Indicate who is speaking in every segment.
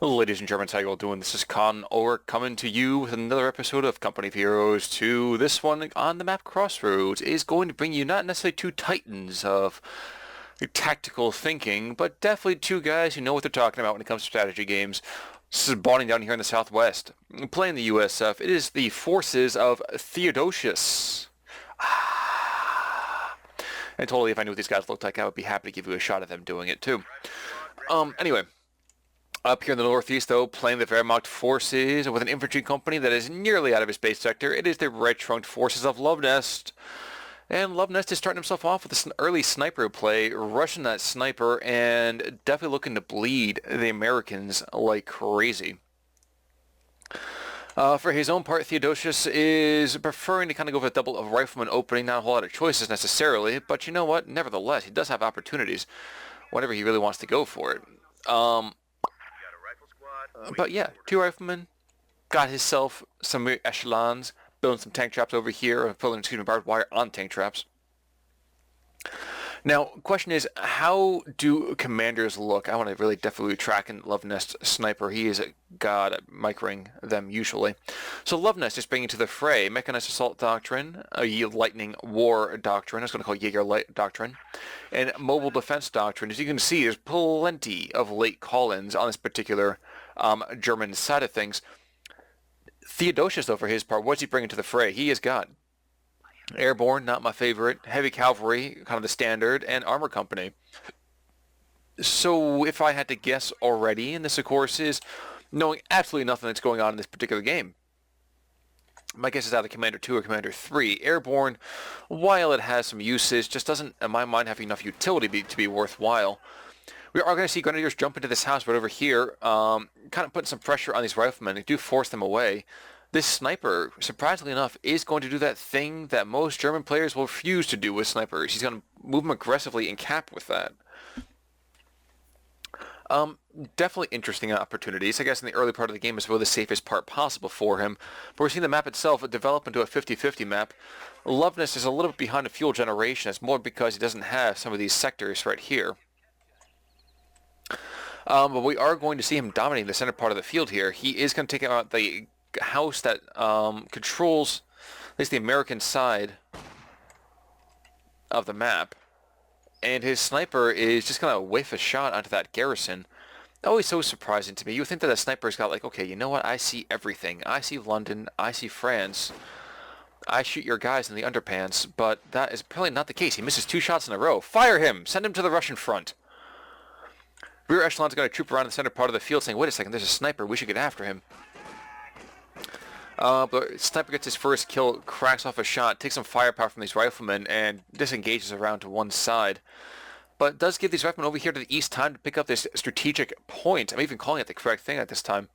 Speaker 1: Ladies and Germans, how you all doing? This is Con Or coming to you with another episode of Company of Heroes 2. This one on the map Crossroads is going to bring you not necessarily two titans of tactical thinking, but definitely two guys who know what they're talking about when it comes to strategy games. This is bonding down here in the Southwest. Playing the USF, it is the forces of Theodosios. And totally, if I knew what these guys looked like, I would be happy to give you a shot at them doing it too. Anyway. Up here in the northeast, though, playing the Wehrmacht forces with an infantry company that is nearly out of his base sector. It is the red-trunked forces of Luvnest. And Luvnest is starting himself off with this early sniper play, rushing that sniper, and definitely looking to bleed the Americans like crazy. For his own part, Theodosios is preferring to kind of go for a double of rifleman opening, not a whole lot of choices necessarily, but you know what? Nevertheless, he does have opportunities whenever he really wants to go for it. But yeah, two riflemen, got himself some echelons, building some tank traps over here, pulling, barbed wire on tank traps. Now, question is, how do commanders look? I want to really definitely track in Luvnest sniper. He is a god at microing them usually. So Luvnest is bringing to the fray mechanized assault doctrine, a lightning war doctrine, I was going to call Jaeger light doctrine, and mobile defense doctrine. As you can see, there's plenty of late call-ins on this particular German side of things. Theodosius, though, for his part, what's he bringing to the fray? He has got airborne, not my favorite, heavy cavalry, kind of the standard, and armor company. So if I had to guess already, and this of course is knowing absolutely nothing that's going on in this particular game, my guess is either Commander 2 or Commander 3. Airborne, while it has some uses, just doesn't, in my mind, have enough utility to be worthwhile. We are going to see Grenadiers jump into this house right over here, kind of putting some pressure on these riflemen. They do force them away. This sniper, surprisingly enough, is going to do that thing that most German players will refuse to do with snipers. He's going to move them aggressively and cap with that. Definitely interesting opportunities. I guess in the early part of the game is really the safest part possible for him. But we're seeing the map itself develop into a 50-50 map. Luvnest is a little bit behind the fuel generation. It's more because he doesn't have some of these sectors right here. But we are going to see him dominating the center part of the field here. He is going to take out the house that controls at least the American side of the map. And his sniper is just going to whiff a shot onto that garrison. Always so surprising to me. You would think that a sniper's got like, okay, you know what? I see everything. I see London. I see France. I shoot your guys in the underpants. But that is probably not the case. He misses 2 shots in a row. Fire him! Send him to the Russian front. Rear echelon's going to troop around the center part of the field saying, wait a second, there's a sniper. We should get after him. But Sniper gets his first kill, cracks off a shot, takes some firepower from these riflemen, and disengages around to one side. But does give these riflemen over here to the east time to pick up this strategic point. I'm even calling it the correct thing at this time.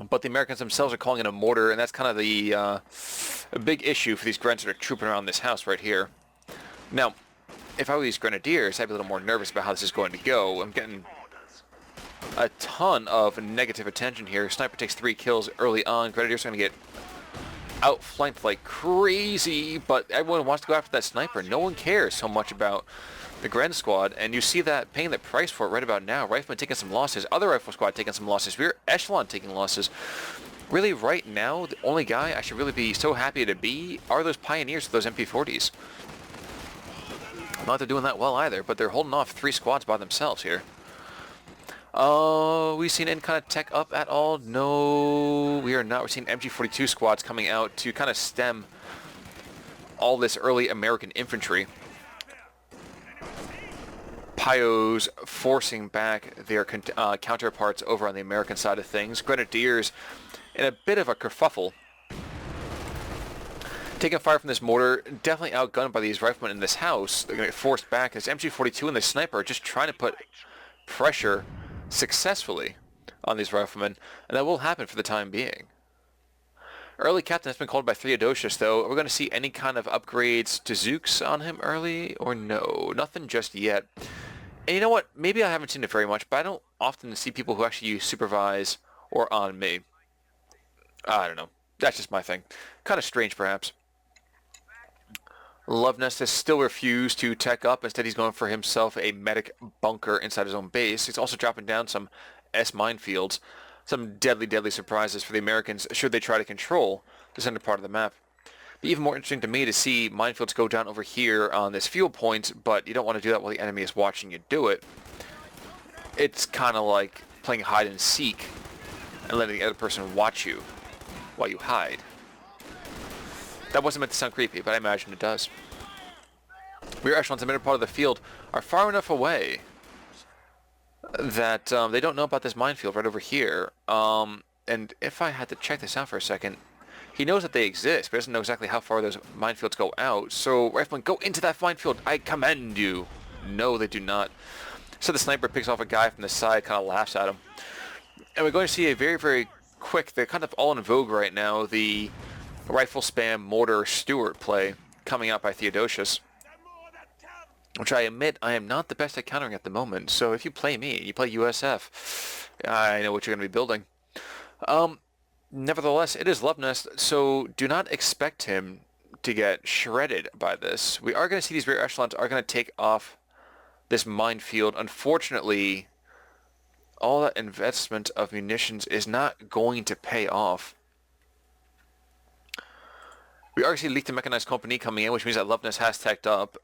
Speaker 1: But the Americans themselves are calling it a mortar, and that's kind of the a big issue for these Grens that are trooping around this house right here. Now, if I were these Grenadiers, I'd be a little more nervous about how this is going to go. I'm getting a ton of negative attention here. Sniper takes 3 kills early on. Grenadiers are going to get outflanked like crazy, but everyone wants to go after that sniper. No one cares so much about the Gren squad, and you see that paying the price for it right about now. Rifleman taking some losses, other rifle squad taking some losses, rear echelon taking losses. Really, right now, the only guy I should really be so happy to be are those pioneers with those MP40s. Not they're doing that well either, but they're holding off 3 squads by themselves here. We've seen any kind of tech up at all? No, we are not. We're seeing MG42 squads coming out to kind of stem all this early American infantry. Pios forcing back their counterparts over on the American side of things. Grenadiers in a bit of a kerfuffle. Taking fire from this mortar, definitely outgunned by these riflemen in this house. They're going to get forced back. This MG42 and the sniper are just trying to put pressure successfully on these riflemen, and that will happen for the time being. Early captain has been called by Theodosius, though. Are we going to see any kind of upgrades to Zooks on him early, or no? Nothing just yet. And you know what? Maybe I haven't seen it very much, but I don't often see people who actually use supervise or on me. I don't know. That's just my thing. Kind of strange, perhaps. Luvnest has still refused to tech up. Instead, he's going for himself a medic bunker inside his own base. He's also dropping down some S minefields. Some deadly, deadly surprises for the Americans should they try to control the center part of the map. Be even more interesting to me to see minefields go down over here on this fuel point, but you don't want to do that while the enemy is watching you do it. It's kind of like playing hide and seek and letting the other person watch you while you hide. That wasn't meant to sound creepy, but I imagine it does. Rear echelons in the middle part of the field are far enough away that they don't know about this minefield right over here. And if I had to check this out for a second, he knows that they exist, but doesn't know exactly how far those minefields go out. So, rifleman, go into that minefield. I command you. No, they do not. So the sniper picks off a guy from the side, kind of laughs at him. And we're going to see a very, very quick, they're kind of all in vogue right now, the rifle spam mortar Stuart play coming out by Theodosios, which I admit I am not the best at countering at the moment. So if you play me, you play USF, I know what you're going to be building. Nevertheless, it is Luvnest, so do not expect him to get shredded by this. We are going to see these rear echelons are going to take off this minefield. Unfortunately, all that investment of munitions is not going to pay off. We are seeing Lichte Mechanized Company coming in, which means that Luvnest has teched up.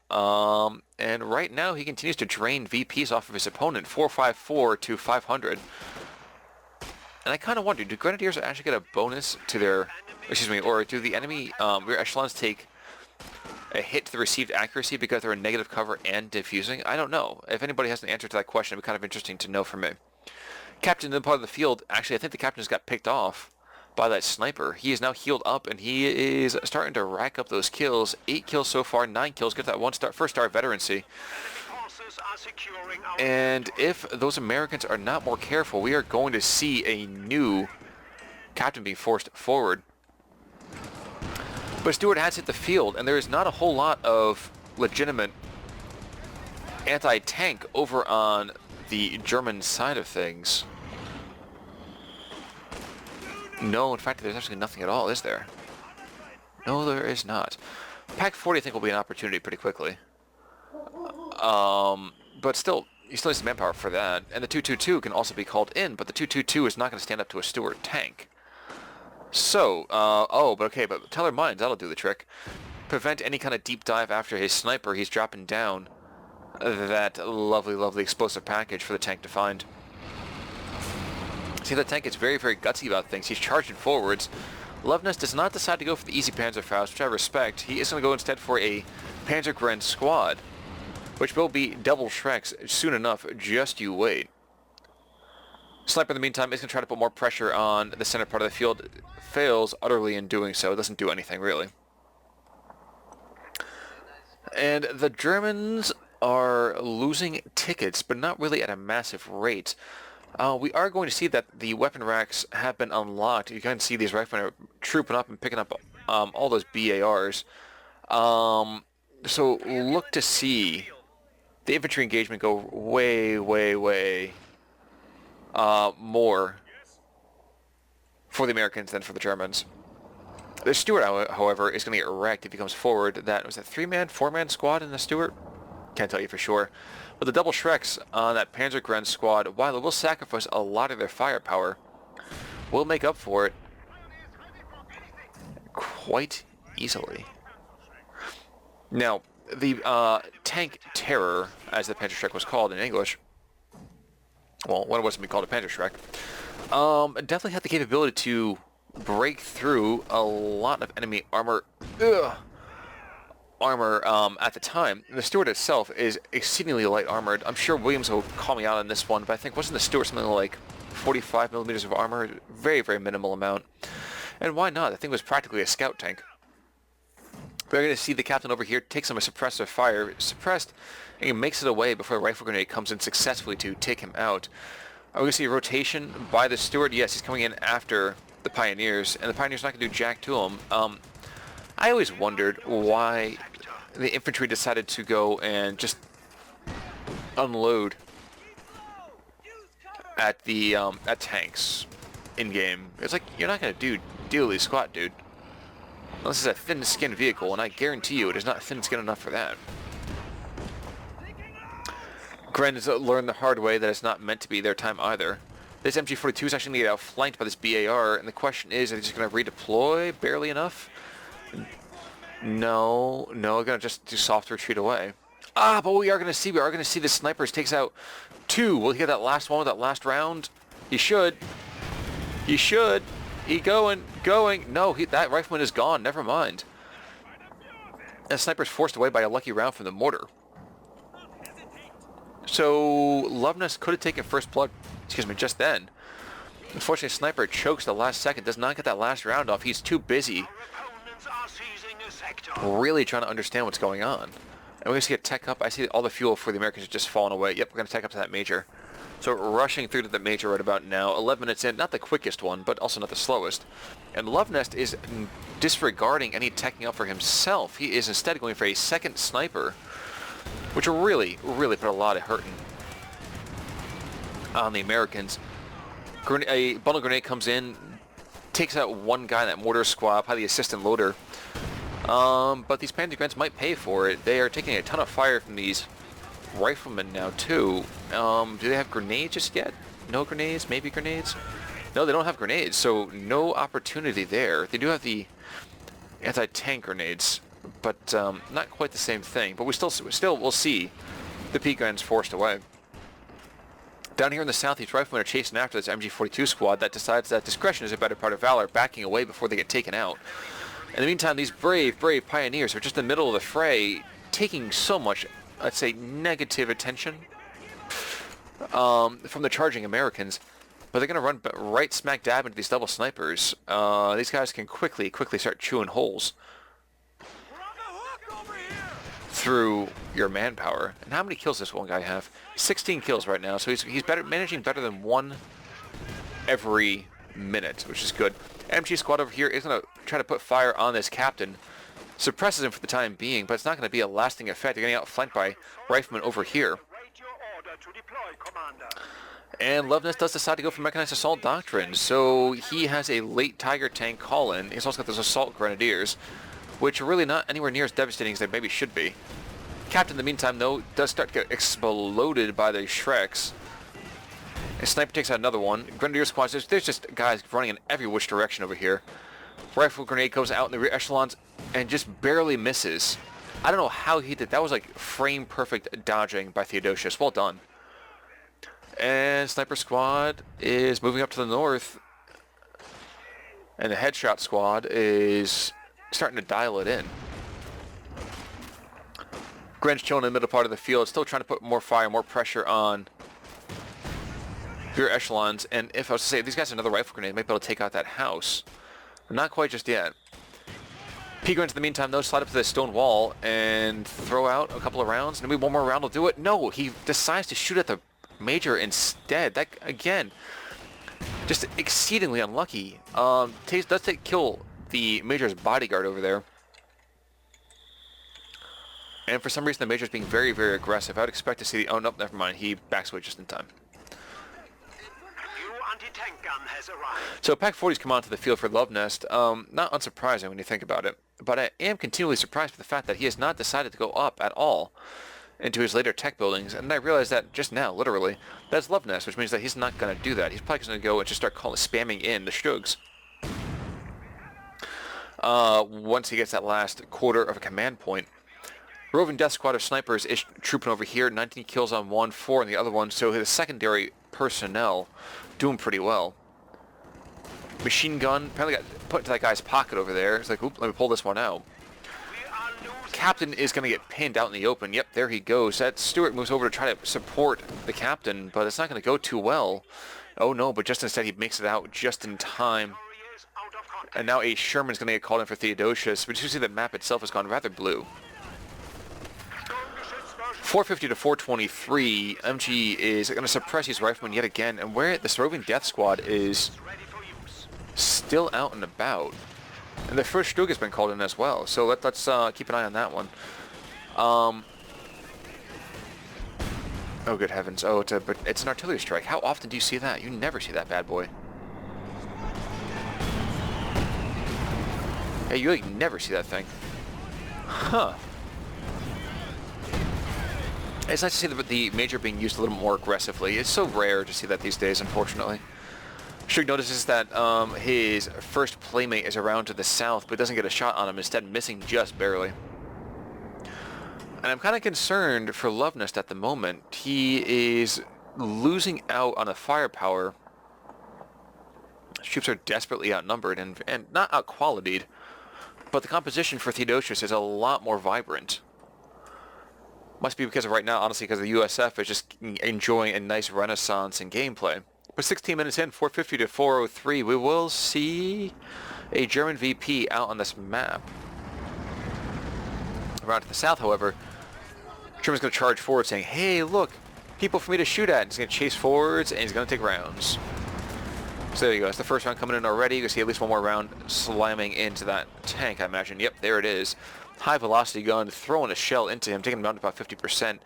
Speaker 1: And right now, he continues to drain VPs off of his opponent, 454 to 500. And I kind of wonder, do Grenadiers actually get a bonus to their... Excuse me, or do the enemy rear echelons take a hit to the received accuracy because they're in negative cover and diffusing? I don't know. If anybody has an answer to that question, it'd be kind of interesting to know from me. Captain in the part of the field, actually, I think the captain just got picked off by that sniper. He is now healed up, and he is starting to rack up those kills. 8 kills so far, 9 kills, get that first star veterancy. And if those Americans are not more careful, we are going to see a new captain being forced forward. But Stuart has hit the field, and there is not a whole lot of legitimate anti-tank over on the German side of things. No, in fact, there's actually nothing at all, is there? No, there is not. Pack 40, I think, will be an opportunity pretty quickly. But still, you still need some manpower for that. And the 222 can also be called in, but the 222 is not going to stand up to a Stuart tank. So, but Teller Mines, that'll do the trick. Prevent any kind of deep dive after his sniper. He's dropping down that lovely, lovely explosive package for the tank to find. See, the tank is very, very gutsy about things. He's charging forwards. Luvnest does not decide to go for the easy Panzerfaust, which I respect. He is going to go instead for a Panzergren squad, which will be double Shreks soon enough. Just you wait. Sniper, in the meantime, is going to try to put more pressure on the center part of the field. Fails utterly in doing so. It doesn't do anything, really. And the Germans are losing tickets, but not really at a massive rate. We are going to see that the weapon racks have been unlocked. You can see these riflemen are trooping up and picking up all those BARs. So look to see the infantry engagement go way, way, way more for the Americans than for the Germans. The Stuart, however, is going to get wrecked if he comes forward. That was a 3-man, 4-man squad in the Stuart? Can't tell you for sure. But the double Shreks on that Panzergren squad, while it will sacrifice a lot of their firepower, will make up for it quite easily. Now, the tank terror, as the Panzerschreck was called in English, well, when it wasn't being called a Panzerschreck, definitely had the capability to break through a lot of enemy armor. At the time. The Stuart itself is exceedingly light armored. I'm sure Williams will call me out on this one, but I think wasn't the Stuart something like 45 millimeters of armor? Very, very minimal amount. And why not? The thing was practically a scout tank. We're going to see the captain over here take some suppressive fire, suppressed, and he makes it away before a rifle grenade comes in successfully to take him out. Are we going to see a rotation by the Stuart? Yes, he's coming in after the Pioneers, and the Pioneers not going to do jack to him. I always wondered why the infantry decided to go and just unload at the at tanks in game. It's like, you're not going to do diddly squat, dude. This is a thin-skinned vehicle, and I guarantee you it is not thin-skinned enough for that. Gren has learned the hard way that it's not meant to be their time either. This MG42 is actually going to get outflanked by this BAR, and the question is, are they just going to redeploy barely enough? No, going to just do soft retreat away. Ah, but we are going to see the snipers takes out 2. Will he get that last one with that last round? He should. He going. No, that rifleman is gone. Never mind. That sniper's forced away by a lucky round from the mortar. So Luvnest could have taken first blood, just then. Unfortunately, Sniper chokes the last second, does not get that last round off. He's too busy really trying to understand what's going on. And we're going to get tech up. I see all the fuel for the Americans is just falling away. Yep, we're going to tech up to that major. So we're rushing through to the major right about now. 11 minutes in, not the quickest one, but also not the slowest. And Luvnest is disregarding any teching up for himself. He is instead going for a second sniper, which will really put a lot of hurting on the Americans. A bundle grenade comes in, takes out one guy in that mortar squad, probably the assistant loader. But these panzer grenades might pay for it. They are taking a ton of fire from these riflemen now too. Do they have grenades just yet? No grenades? Maybe grenades? No, they don't have grenades, so no opportunity there. They do have the anti-tank grenades, but not quite the same thing. But we still will see the P guns forced away. Down here in the south, these riflemen are chasing after this MG42 squad that decides that discretion is a better part of valor, backing away before they get taken out. In the meantime, these brave pioneers are just in the middle of the fray, taking so much, let's say, negative attention from the charging Americans. But they're going to run right smack dab into these double snipers. These guys can quickly start chewing holes through your manpower. And how many kills does this one guy have? 16 kills right now, so he's managing better than 1 every minute, which is good. MG squad over here is going to try to put fire on this captain. Suppresses him for the time being, but it's not going to be a lasting effect. They're getting outflanked by riflemen over here. And Luvnest does decide to go for mechanized assault doctrine, so he has a late Tiger tank call-in. He's also got those assault grenadiers, which are really not anywhere near as devastating as they maybe should be. Captain, in the meantime, though, does start to get exploded by the Shreks. And Sniper takes out another one. Grenadier squads, there's just guys running in every which direction over here. Rifle grenade goes out in the rear echelons and just barely misses. I don't know how he did. That was like frame-perfect dodging by Theodosios. Well done. And Sniper squad is moving up to the north. And the headshot squad is starting to dial it in. Gren's chilling in the middle part of the field, still trying to put more fire, more pressure on rear echelons. And if I was to say, these guys have another rifle grenade, might be able to take out that house. Not quite just yet. P-Grens, in the meantime, though, slide up to this stone wall and throw out a couple of rounds. And maybe one more round will do it. No, he decides to shoot at the major instead. That, again, just exceedingly unlucky. Does kill the major's bodyguard over there. And for some reason, the major's being very aggressive. I would expect to see the... Oh, no, never mind. He backs away just in time. So Pak-40's come onto the field for Luvnest. Not unsurprising when you think about it. But I am continually surprised by the fact that he has not decided to go up at all into his later tech buildings. And I realized that just now, literally. That's Luvnest, which means that he's not going to do that. He's probably going to go and just start spamming in the Shugs. Once he gets that last quarter of a command point. Roving Death Squad of snipers is trooping over here. 19 kills on one, 4 on the other one. So his secondary personnel doing pretty well. Machine gun apparently got put into that guy's pocket over there. It's like, oop, let me pull this one out. Captain is going to get pinned out in the open. Yep, there he goes. That Stewart moves over to try to support the captain, but it's not going to go too well. Oh no, but just instead he makes it out just in time. And now a Sherman's going to get called in for Theodosios. But you see the map itself has gone rather blue. 450 to 423. MG is going to suppress these riflemen yet again, and where this roving death squad is still out and about. And the first Stug has been called in as well, so let's keep an eye on that one. Oh, good heavens. Oh, it's an artillery strike. How often do you see that? You never see that bad boy. Yeah, you like never see that thing. Huh. It's nice to see the Major being used a little more aggressively. It's so rare to see that these days, unfortunately. Shug notices that his first playmate is around to the south, but doesn't get a shot on him, instead missing just barely. And I'm kind of concerned for Luvnest at the moment. He is losing out on the firepower. Troops are desperately outnumbered and not out-qualitied, but the composition for Theodosios is a lot more vibrant. Must be because of right now, honestly, because the USF is just enjoying a nice renaissance in gameplay. But 16 minutes in, 450 to 403, we will see a German VP out on this map. Around to the south, however, German's going to charge forward saying, hey, look, people for me to shoot at. And he's going to chase forwards, and he's going to take rounds. So there you go. It's the first round coming in already. You can see at least one more round slamming into that tank, I imagine. Yep, there it is. High velocity gun, throwing a shell into him, taking him down to about 50%.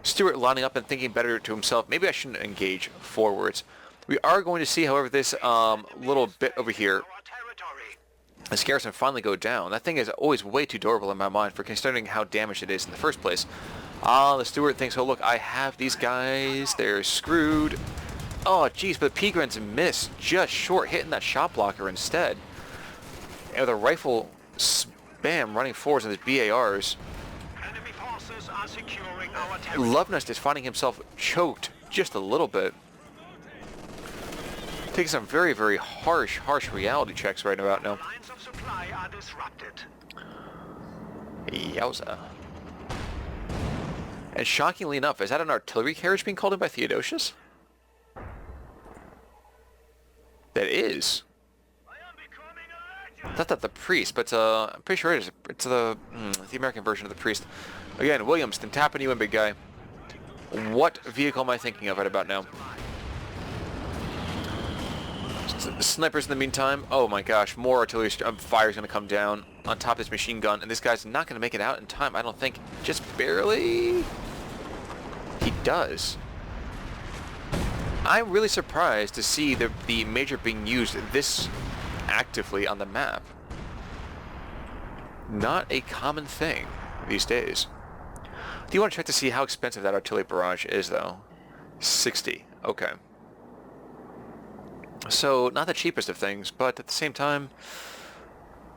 Speaker 1: Stewart lining up and thinking better to himself, maybe I shouldn't engage forwards. We are going to see, however, this little bit over here, this garrison finally go down. That thing is always way too durable in my mind for considering how damaged it is in the first place. The Stewart thinks, oh look, I have these guys, they're screwed. Oh jeez, but Pegrins missed just short, hitting that shot blocker instead. And with a rifle spam running forwards on his BARs, Luvnest is finding himself choked just a little bit. Taking some very, very harsh reality checks right about now. Yowza. And shockingly enough, is that an artillery carriage being called in by Theodosios? That is. I thought that the priest, but I'm pretty sure it is. It's the American version of the priest. Again, Williams, then tapping you in, big guy. What vehicle am I thinking of right about now? Snipers in the meantime. Oh my gosh, more artillery fire is going to come down on top of this machine gun, and this guy's not going to make it out in time, I don't think. Just barely. He does. I'm really surprised to see the Major being used this actively on the map. Not a common thing these days. Do you want to check to see how expensive that artillery barrage is, though? 60. Okay. So, not the cheapest of things, but at the same time,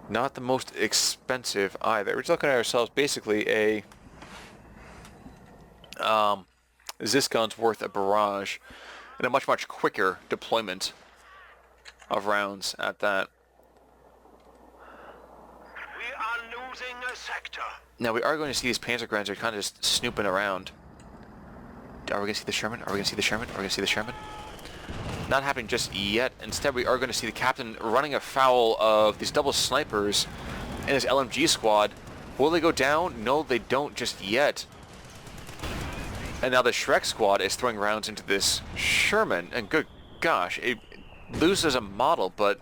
Speaker 1: not the most expensive either. We're just looking at ourselves basically a Ziskon's worth of barrage and a much quicker deployment of rounds at that.
Speaker 2: We are losing a sector.
Speaker 1: Now we are going to see these Panzergrenadiers kind of just snooping around. Are we going to see the Sherman? Are we going to see the Sherman? Are we going to see the Sherman? Not happening just yet. Instead, we are going to see the captain running afoul of these double snipers and his LMG squad. Will they go down? No, they don't just yet. And now the Shrek squad is throwing rounds into this Sherman. And good gosh, it loses a model, but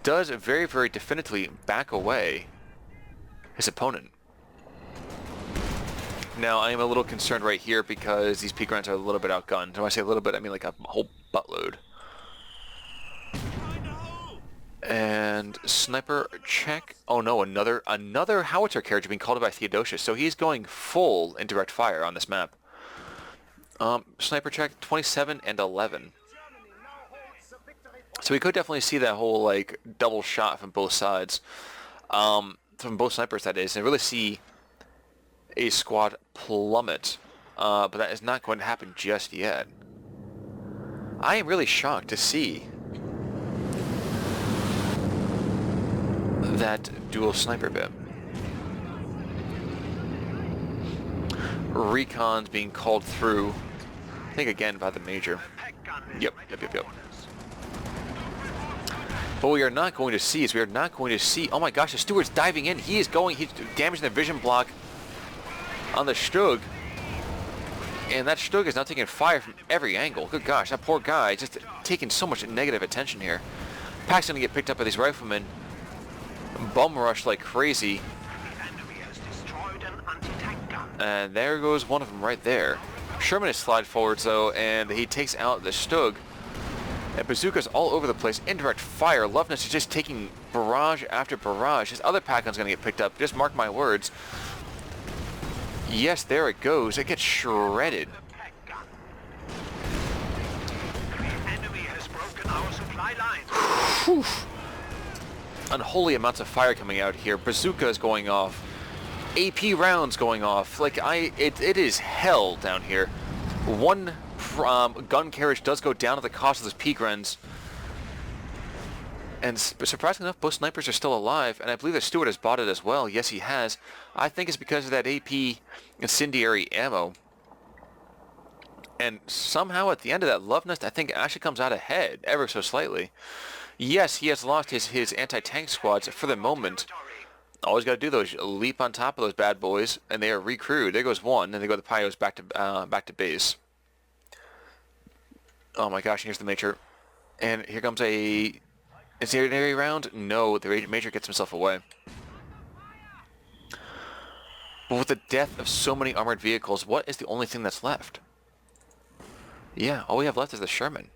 Speaker 1: does very, very definitively back away his opponent. Now, I am a little concerned right here because these Pegrins are a little bit outgunned. When I say a little bit, I mean like a whole buttload. And sniper check. Oh no, another howitzer carriage being called by Theodosios. So he's going full indirect fire on this map. Sniper check 27 and 11. So we could definitely see that whole like double shot from both sides. From both snipers, that is, and really see a squad plummet. But that is not going to happen just yet. I am really shocked to see that dual sniper bit. Recon's being called through, I think again by the Major. Yep. But we are not going to see oh my gosh, the Stewart's diving in. He's damaging the vision block on the Stug. And that Stug is now taking fire from every angle. Good gosh, that poor guy is just taking so much negative attention here. Pack's gonna get picked up by these riflemen. Bum rush like crazy. And there goes one of them right there. Sherman is slide forwards though, and he takes out the Stug. And bazookas all over the place. Indirect fire. Luvnest is just taking barrage after barrage. His other pack gun's gonna get picked up. Just mark my words. Yes, there it goes. It gets shredded.
Speaker 2: The peg gun. The enemy has broken our supply lines.
Speaker 1: Unholy amounts of fire coming out here. Bazookas going off. AP rounds going off. Like, it is hell down here. One gun carriage does go down at the cost of those P-Grens. And surprisingly enough, both snipers are still alive, and I believe the steward has bought it as well. Yes, he has. I think it's because of that AP incendiary ammo. And somehow at the end of that, Luvnest, I think, actually comes out ahead, ever so slightly. Yes, he has lost his anti-tank squads for the moment. All he's got to do, though, is leap on top of those bad boys, and they are recrewed. There goes one, and they go the Pyos back to base. Oh my gosh, here's the Major. And here comes a incendiary round. No, the Major gets himself away. But with the death of so many armored vehicles, what is the only thing that's left? Yeah, all we have left is the Sherman.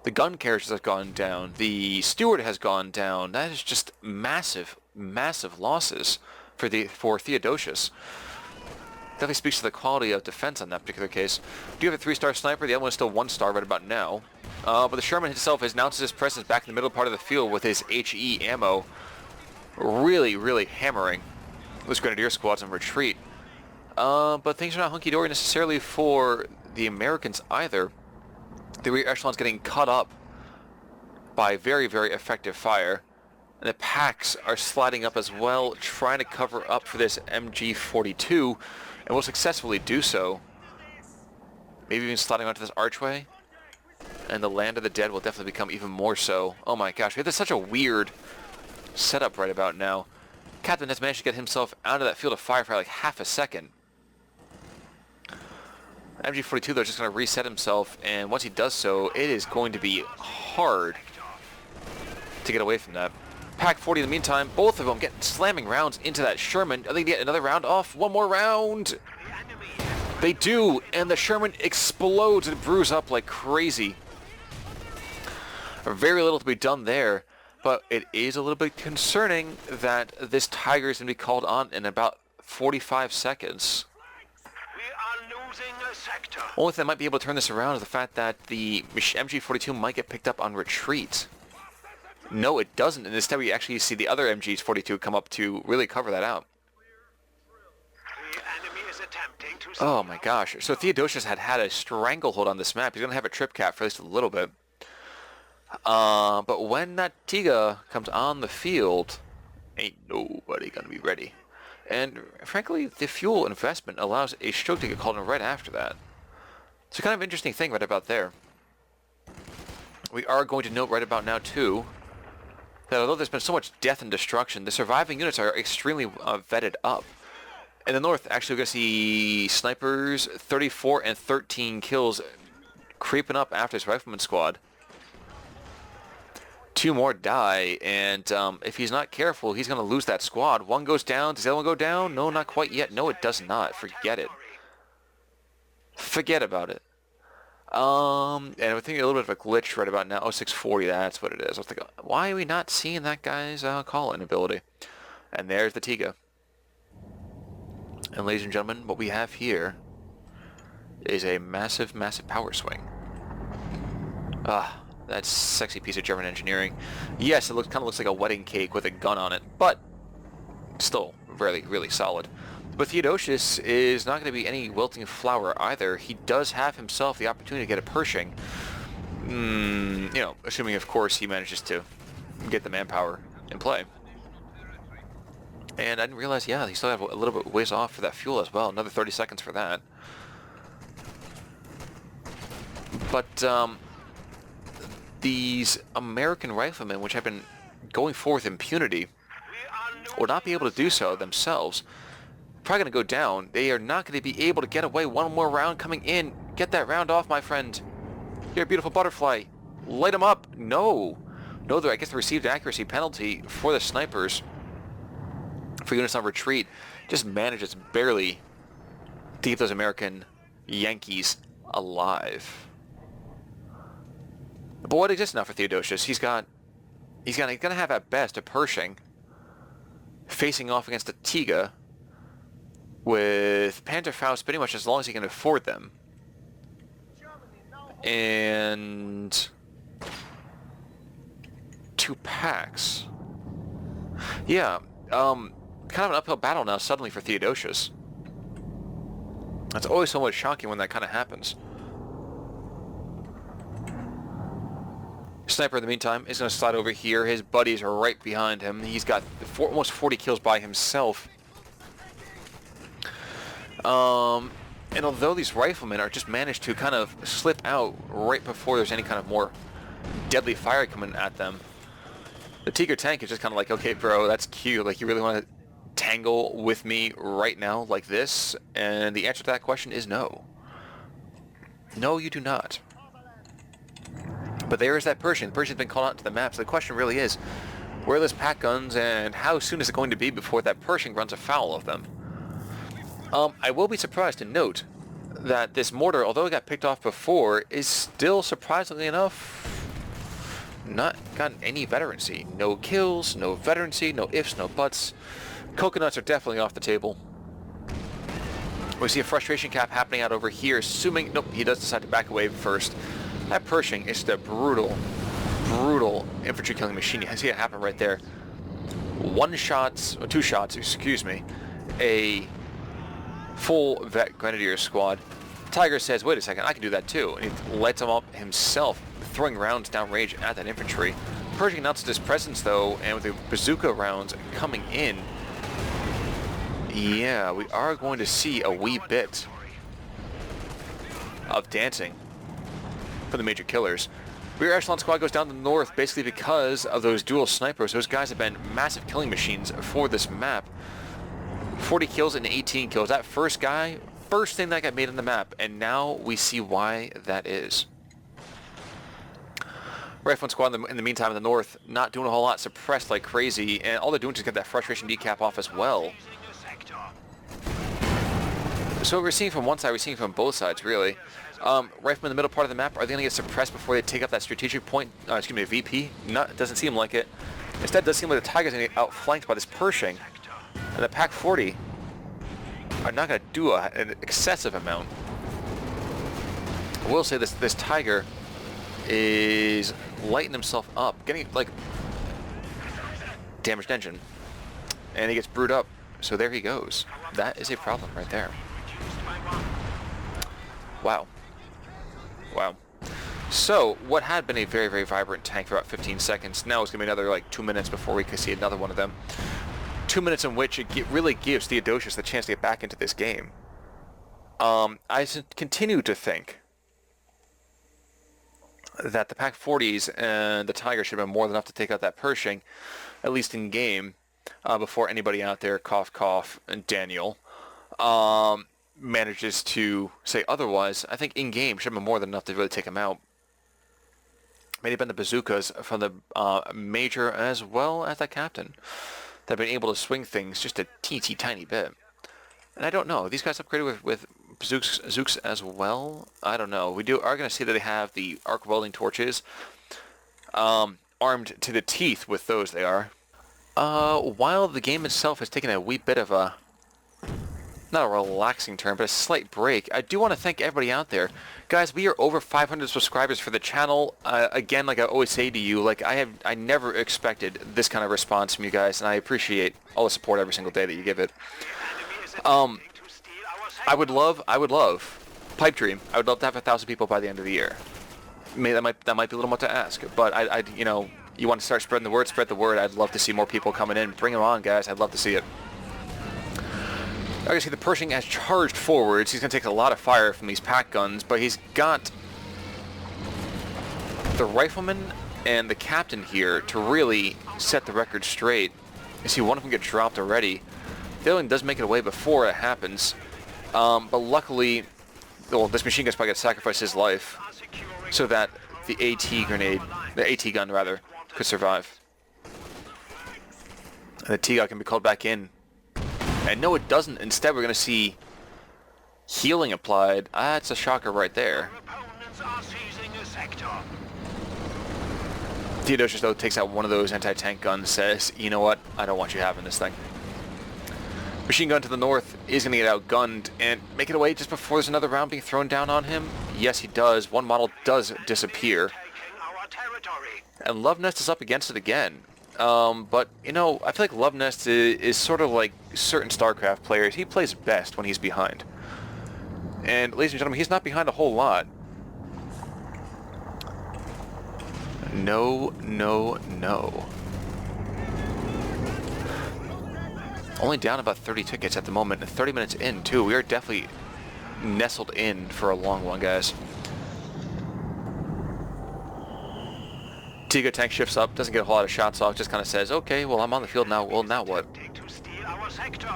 Speaker 1: The gun carriages have gone down. The steward has gone down. That is just massive, massive losses for Theodosios. Definitely speaks to the quality of defense on that particular case. Do you have a 3-star sniper? The other one is still 1-star right about now. But the Sherman himself has announced his presence back in the middle part of the field with his HE ammo. Really, really hammering those Grenadier squads in retreat. But things are not hunky-dory necessarily for the Americans either. The rear echelon's getting cut up by very, very effective fire. And the packs are sliding up as well, trying to cover up for this MG42, and will successfully do so. Maybe even sliding onto this archway. And the land of the dead will definitely become even more so. Oh my gosh, this is such a weird setup right about now. Captain has managed to get himself out of that field of fire for like half a second. MG42 though is just going to reset himself, and once he does so, it is going to be hard to get away from that. Pack 40 in the meantime, both of them get slamming rounds into that Sherman. Are they going to get another round off? One more round! They do, and the Sherman explodes and brews up like crazy. Very little to be done there, but it is a little bit concerning that this Tiger is going to be called on in about 45 seconds.
Speaker 2: Sector.
Speaker 1: Only thing that might be able to turn this around is the fact that the MG42 might get picked up on retreat. No, it doesn't, and instead we actually see the other MG42 come up to really cover that out.
Speaker 2: The enemy is attempting to...
Speaker 1: Oh my gosh. So Theodosios had a stranglehold on this map. He's going to have a trip cap for at least a little bit. But when that Tiga comes on the field, ain't nobody going to be ready. And frankly, the fuel investment allows a stroke to get called in right after that. It's a kind of interesting thing right about there. We are going to note right about now, too, that although there's been so much death and destruction, the surviving units are extremely vetted up. In the north, actually, we're going to see snipers, 34 and 13 kills creeping up after this rifleman squad. 2 more die, and if he's not careful, he's going to lose that squad. One goes down. Does the other one go down? No, not quite yet. No, it does not. Forget it. Forget about it. And we're thinking a little bit of a glitch right about now. Oh, 640, that's what it is. I was thinking, why are we not seeing that guy's call-in ability? And there's the Tiga. And ladies and gentlemen, what we have here is a massive, massive power swing. That sexy piece of German engineering. Yes, it kind of looks like a wedding cake with a gun on it, but still really, really solid. But Theodosios is not going to be any wilting flower either. He does have himself the opportunity to get a Pershing. You know, assuming, of course, he manages to get the manpower in play. And I didn't realize, yeah, he still had a little bit ways off for that fuel as well. Another 30 seconds for that. But, these American riflemen, which have been going forth impunity, will not be able to do so themselves. Probably going to go down. They are not going to be able to get away. One more round coming in. Get that round off, my friend. You're a beautiful butterfly. Light them up. No. No, I guess the received accuracy penalty for the snipers for units on retreat just manages barely to keep those American Yankees alive. But what exists now for Theodosios? He's gonna have at best a Pershing facing off against a Tiga with Panzerfaust pretty much as long as he can afford them. And 2 packs. Yeah, kind of an uphill battle now suddenly for Theodosios. That's always somewhat shocking when that kind of happens. Sniper in the meantime is going to slide over here. His buddies are right behind him. He's got almost 40 kills by himself. And although these riflemen are just managed to kind of slip out right before there's any kind of more deadly fire coming at them, the Tiger tank is just kind of like, okay, bro, that's cute. Like, you really want to tangle with me right now like this? And the answer to that question is no. No, you do not. But there is that Pershing. The Pershing's been called out to the map, so the question really is, where are those pack guns, and how soon is it going to be before that Pershing runs afoul of them? I will be surprised to note that this mortar, although it got picked off before, is still, surprisingly enough, not gotten any veterancy. No kills, no veterancy, no ifs, no buts. Coconuts are definitely off the table. We see a frustration cap happening out over here, assuming... Nope, he does decide to back away first. That Pershing is just a brutal, brutal infantry killing machine. You see it happen right there. 2 shots, excuse me. A full vet grenadier squad. Tiger says, wait a second, I can do that too. And he lights them up himself, throwing rounds downrange at that infantry. Pershing announces his presence though, and with the bazooka rounds coming in, yeah, we are going to see a wee bit of dancing for the major killers. Rear Echelon Squad goes down to the north basically because of those dual snipers. Those guys have been massive killing machines for this map. 40 kills and 18 kills. That first guy, first thing that got made on the map, and now we see why that is. Rifleman Squad in the meantime in the north, not doing a whole lot, suppressed like crazy, and all they're doing is just get that frustration decap off as well. So what we're seeing from one side, we're seeing from both sides, really. Riflemen in the middle part of the map, are they going to get suppressed before they take up that strategic point? Excuse me, a VP? No, it doesn't seem like it. Instead, it does seem like the Tigers are going to get outflanked by this Pershing. And the Pack 40 are not going to do an excessive amount. I will say this Tiger is lighting himself up, getting, like, damaged engine. And he gets brewed up. So there he goes. That is a problem right there. Wow. Wow. So, what had been a very, very vibrant tank for about 15 seconds, now it's going to be another, like, 2 minutes before we can see another one of them. 2 minutes in which it really gives Theodosios the chance to get back into this game. I continue to think that the Pack 40s and the Tiger should have been more than enough to take out that Pershing, at least in game, before anybody out there, cough, cough, and Daniel, manages to say otherwise. I think in game should have been more than enough to really take him out. May have been the bazookas from the major as well as that captain that have been able to swing things just a teensy tiny bit. And I don't know. These guys upgraded with Zooks as well? I don't know. We are going to see that they have the arc welding torches. Armed to the teeth with those, they are. While the game itself has taken a wee bit of a, not a relaxing turn, but a slight break, I do want to thank everybody out there. Guys, we are over 500 subscribers for the channel. Again, like I always say to you, like I never expected this kind of response from you guys, and I appreciate all the support every single day that you give it. I would love, pipe dream, I would love to have 1,000 people by the end of the year. Maybe that might be a little much to ask, but I you know, you want to start spreading the word, spread the word. I'd love to see more people coming in. Bring them on, guys. I'd love to see it. I can see the Pershing has charged forwards. He's going to take a lot of fire from these pack guns, but he's got the rifleman and the captain here to really set the record straight. You see one of them get dropped already. The other one does make it away before it happens, but luckily, well, this machine gun's probably going to sacrifice his life so that the AT gun rather, could survive. And the T-gun can be called back in. And no, it doesn't. Instead, we're going to see healing applied. That's a shocker right there. Theodosios, though, takes out one of those anti-tank guns, says, you know what, I don't want you having this thing. Machine gun to the north is going to get outgunned and make it away just before there's another round being thrown down on him. Yes, he does. One model does disappear.
Speaker 2: Taking our territory.
Speaker 1: And Luvnest is up against it again. But, you know, I feel like Luvnest is sort of like certain StarCraft players. He plays best when he's behind. And, ladies and gentlemen, he's not behind a whole lot. No, no, no. Only down about 30 tickets at the moment, and 30 minutes in, too. We are definitely nestled in for a long one, guys. Tiga tank shifts up, doesn't get a whole lot of shots off, just kind of says, okay, well, I'm on the field now. Well, now what?
Speaker 2: To steal our sector.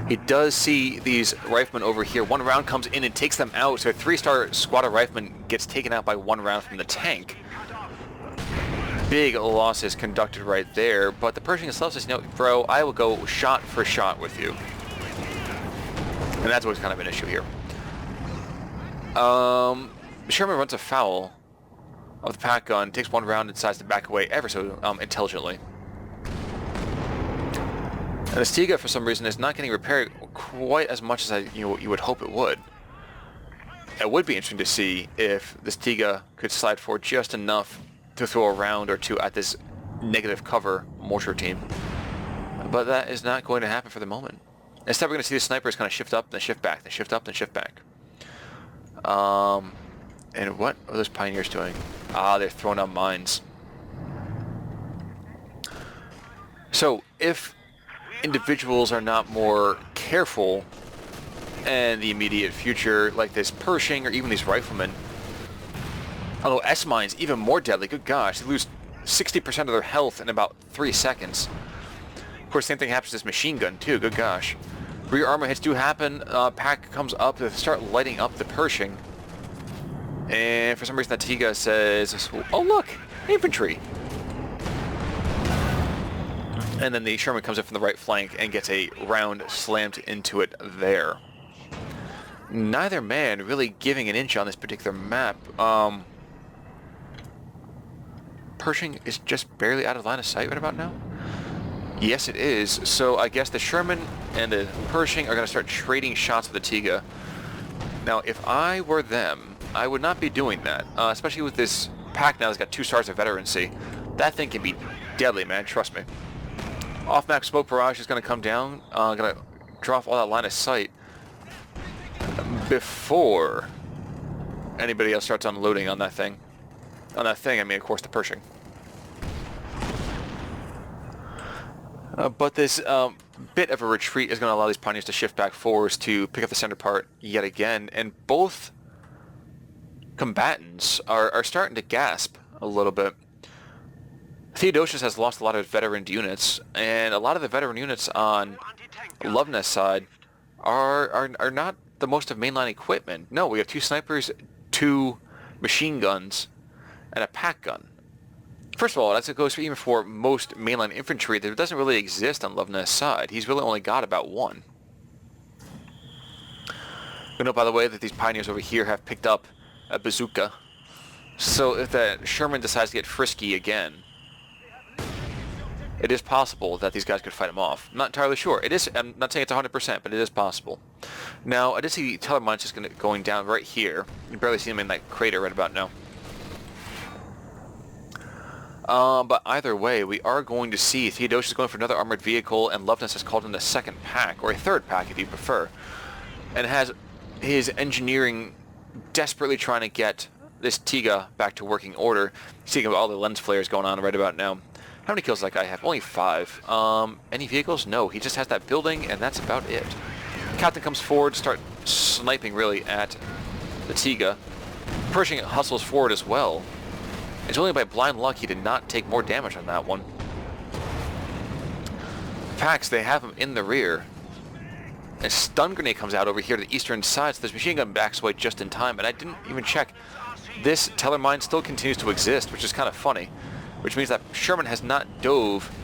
Speaker 1: He does see these riflemen over here. One round comes in and takes them out, so a 3-star squad of riflemen gets taken out by one round from the tank. Big losses conducted right there, but the Pershing himself says, you know, bro, I will go shot for shot with you. And that's what's kind of an issue here. Sherman runs afoul of the pack gun, takes one round and decides to back away ever so intelligently. And the Stiga, for some reason, is not getting repaired quite as much as you would hope it would. It would be interesting to see if the Stiga could slide forward just enough to throw a round or two at this negative cover mortar team. But that is not going to happen for the moment. Instead, we're going to see the snipers kind of shift up, then shift back, then shift up, then shift back. And what are those pioneers doing? Ah, they're throwing out mines. So, if individuals are not more careful in the immediate future, like this Pershing or even these riflemen, although S-mines even more deadly, good gosh, they lose 60% of their health in about 3 seconds. Of course, same thing happens to this machine gun too, good gosh. Rear armor hits do happen, pack comes up to start lighting up the Pershing. And for some reason that Tiga says, oh look, infantry. And then the Sherman comes in from the right flank and gets a round slammed into it there. Neither man really giving an inch on this particular map. Pershing is just barely out of line of sight right about now. Yes, it is. So I guess the Sherman and the Pershing are going to start trading shots with the Tiga. Now, if I were them, I would not be doing that, especially with this pack now that's got 2 stars of veterancy. That thing can be deadly, man. Trust me. Off-map smoke barrage is going to come down. Going to draw off all that line of sight before anybody else starts unloading on that thing. On that thing, I mean, of course, the Pershing. But this bit of a retreat is going to allow these pioneers to shift back forwards to pick up the center part yet again, and both combatants are starting to gasp a little bit. Theodosios has lost a lot of veteran units, and a lot of the veteran units on Luvnest's side are not the most of mainline equipment. No, we have 2 snipers, 2 machine guns, and a pack gun. First of all, that's what goes for even for most mainline infantry that doesn't really exist on Luvnest's side. He's really only got about 1. We know, by the way, that these pioneers over here have picked up a bazooka. So if the Sherman decides to get frisky again, it is possible that these guys could fight him off. I'm not entirely sure. It is. I'm not saying it's 100%, but it is possible. Now, I did see Teller mines just going down right here. You can barely see him in that crater right about now. But either way, we are going to see Theodosios going for another armored vehicle, and Luvnest has called in the second pack, or a third pack if you prefer, and has his engineering desperately trying to get this Tiga back to working order. Seeing all the lens flares going on right about now. How many kills does that guy have? Only 5. Any vehicles? No, he just has that building, and that's about it. Captain comes forward, start sniping really at the Tiga. Pershing hustles forward as well. It's only by blind luck he did not take more damage on that one. Packs, they have him in the rear. A stun grenade comes out over here to the eastern side, so this machine gun backs away just in time, and I didn't even check. This Teller mine still continues to exist, which is kind of funny. Which means that Sherman has not dove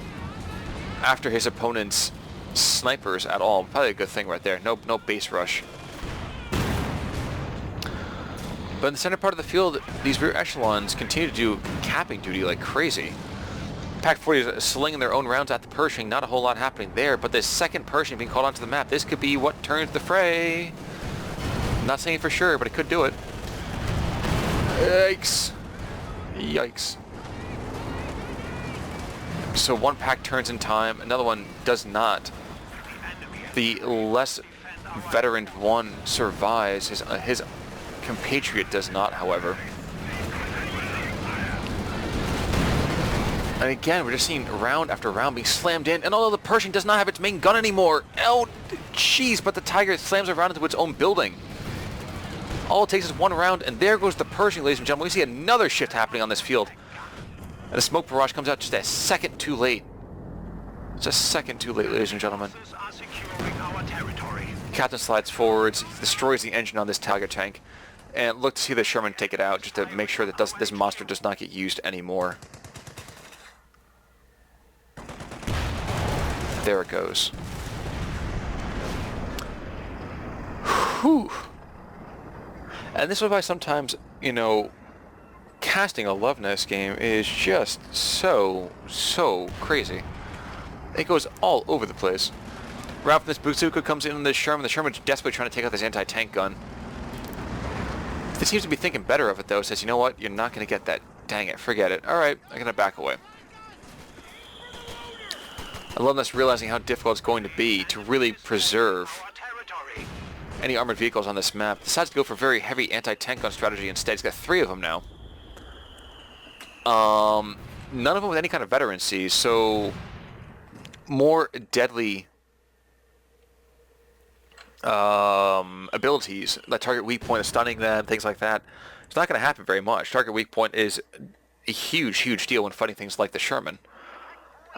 Speaker 1: after his opponent's snipers at all. Probably a good thing right there. No base rush. But in the center part of the field, these rear echelons continue to do capping duty like crazy. Pack 40 is slinging their own rounds at the Pershing. Not a whole lot happening there, but this second Pershing being called onto the map, this could be what turns the fray. Not saying for sure, but it could do it. Yikes. Yikes. So one pack turns in time, another one does not. The less veteran one survives. His compatriot does not, however. And again, we're just seeing round after round being slammed in. And although the Pershing does not have its main gun anymore, oh, jeez, but the Tiger slams around into its own building. All it takes is one round, and there goes the Pershing, ladies and gentlemen. We see another shift happening on this field. And the smoke barrage comes out just a second too late. It's a second too late, ladies and gentlemen. Captain slides forwards, destroys the engine on this Tiger tank, and look to see the Sherman take it out, just to make sure that this monster does not get used anymore. There it goes. Whew. And this is why sometimes, you know, casting a Luvnest game is just so crazy. It goes all over the place. Right from this bazooka comes in on this Sherman. The Sherman's desperately trying to take out this anti-tank gun. He seems to be thinking better of it, though. Says, you know what? You're not going to get that. Dang it. Forget it. All right. I'm going to back away. I love this, realizing how difficult it's going to be to really preserve any armored vehicles on this map. Decides to go for a very heavy anti-tank gun strategy instead. He's got 3 of them now. None of them with any kind of veterancy, so more deadly abilities that target weak point, stunning them, things like that. It's not going to happen very much. Target weak point is a huge deal when fighting things like the Sherman.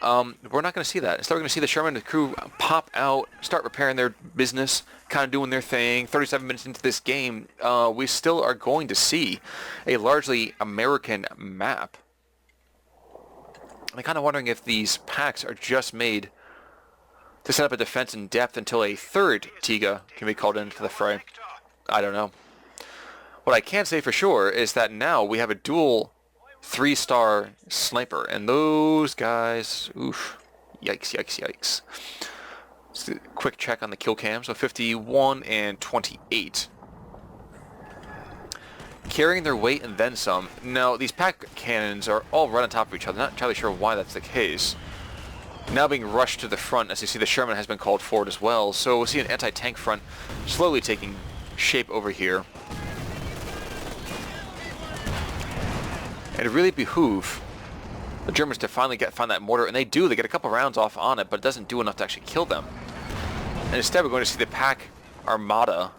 Speaker 1: We're not going to see that. Instead, we're going to see the Sherman and the crew pop out, start repairing their business, kind of doing their thing. 37 minutes into this game, we still are going to see a largely American map. I'm kind of wondering if these packs are just made to set up a defense in depth until a third Tiga can be called into the fray. I don't know. What I can say for sure is that now we have a dual 3-star sniper, and those guys, oof, yikes. Just a quick check on the kill cam. So 51 and 28. Carrying their weight and then some. Now, these pack cannons are all right on top of each other. Not entirely sure why that's the case. Now being rushed to the front, as you see the Sherman has been called forward as well. So we'll see an anti-tank front slowly taking shape over here. And it really behoove the Germans to finally find that mortar, and they do. They get a couple rounds off on it, but it doesn't do enough to actually kill them. And instead, we're going to see the pack armada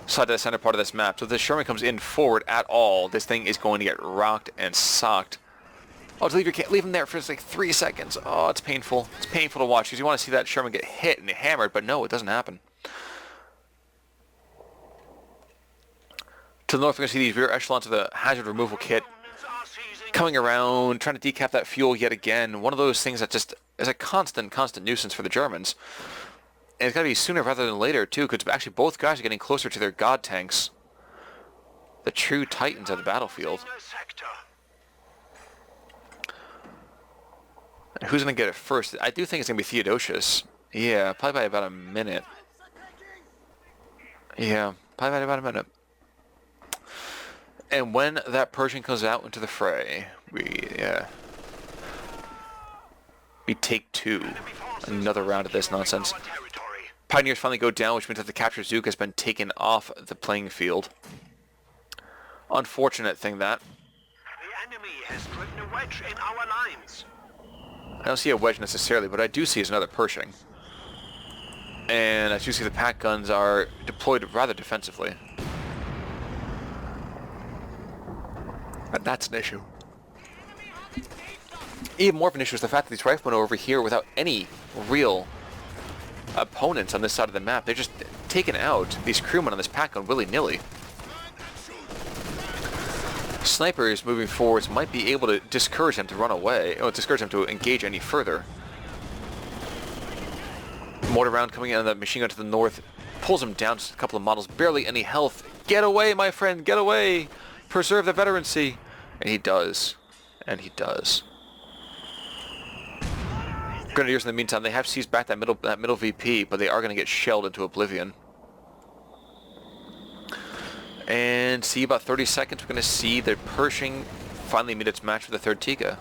Speaker 1: slide to the center part of this map. So if the Sherman comes in forward at all, this thing is going to get rocked and socked. Oh, to leave him there for just like 3 seconds. Oh, it's painful. It's painful to watch because you want to see that Sherman get hit and hammered, but no, it doesn't happen. To the north, we're going to see these rear echelons of the hazard removal kit coming around, trying to decap that fuel yet again. One of those things that just is a constant nuisance for the Germans. And it's got to be sooner rather than later, too, because actually both guys are getting closer to their god tanks. The true titans of the battlefield. And who's going to get it first? I do think it's going to be Theodosios. Yeah, probably by about a minute. Yeah, probably by about a minute. And when that Pershing comes out into the fray, we take 2. Another round of this nonsense. Pioneers finally go down, which means that the captured Zook has been taken off the playing field. Unfortunate thing that.
Speaker 2: The enemy has driven a wedge in our lines.
Speaker 1: I don't see a wedge necessarily, but I do see is another Pershing. And as you see, the pack guns are deployed rather defensively. And that's an issue. Even more of an issue is the fact that these riflemen are over here without any real opponents on this side of the map. They're just taking out these crewmen on this pack gun willy-nilly. Snipers moving forwards might be able to discourage them to run away, or discourage them to engage any further. Mortar round coming in on the machine gun to the north pulls him down just a couple of models, barely any health. Get away, my friend, get away! Preserve the veterancy! And he does. And he does. Grenadiers in the meantime, they have seized back that middle VP, but they are going to get shelled into oblivion. And see, about 30 seconds, we're going to see the Pershing finally meet its match with the 3rd Tiga.